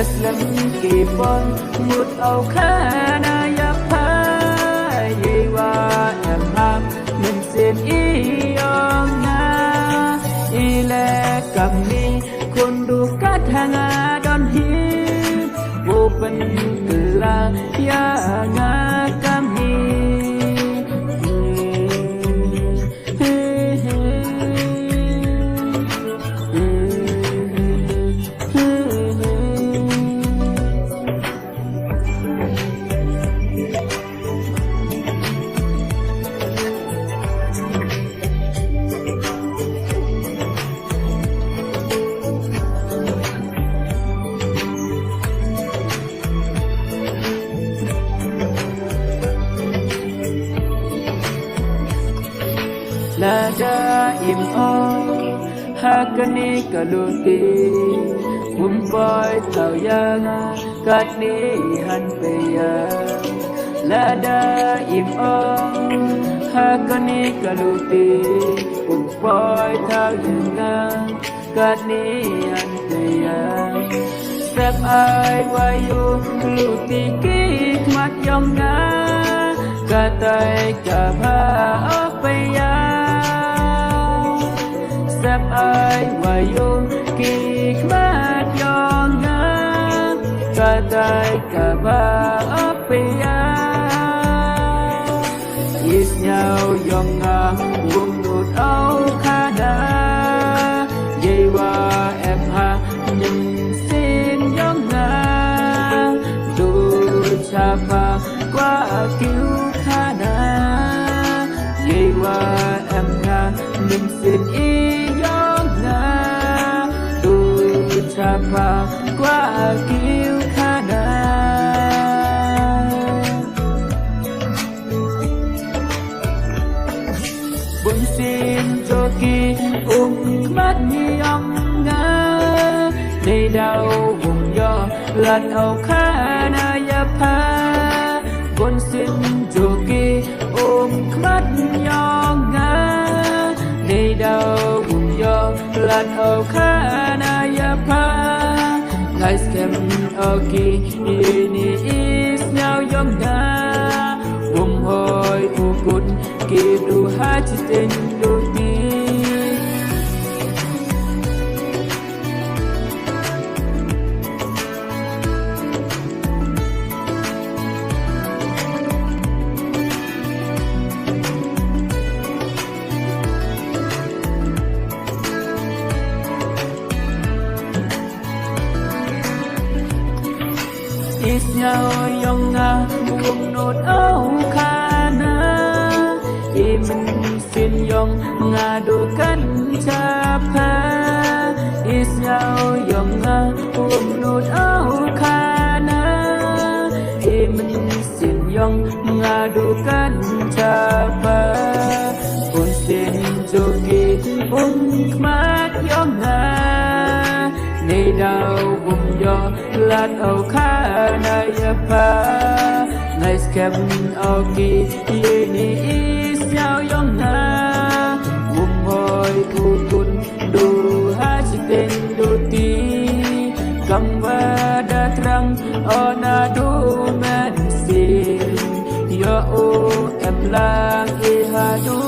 Aslam kipon mut au khana yapha yewa em ham min sin iyonga ile kami kundu kathanga don hi open la ya nga kami La daim o hakani kaluti umboy tau yanga katni han peya La daim o hakani kaluti umboy tau yanga katni han peya Sep ai wayu luti kik mat yonga katai kapha peya Sep ai wayo kik mat yonga katai kaba apia Is nhau yonga vùng đột áo khada Yewa em ha nhìn xin yonga Du chapa qua cứu khada Yewa em ha nhìn xin Chapa qua kiêu khana Bun xin cho ki mắt nhong nga Đây đau vùng do lạt âu khana yapha Bun xin cho ki mắt nhong nga Đây đau vùng do lạt âu khana yapha Nice kem oki ini is nhau yong na hoi ukut kidu hachitin duti Is nhau yong nga buông nốt áo khana Imin xin yong nga đôi cánh chapa Is nhau yong nga buông nốt áo khana Imin xin yong nga đôi cánh chapa Bun xin jogi bung khmat yong nga Này đau vùng do lát âu khana yapha Này skep oki ini is nhau yong na Vùng hoi ukut du hachitin duti Kamva datrang ona du medicine Yo em lang ihadu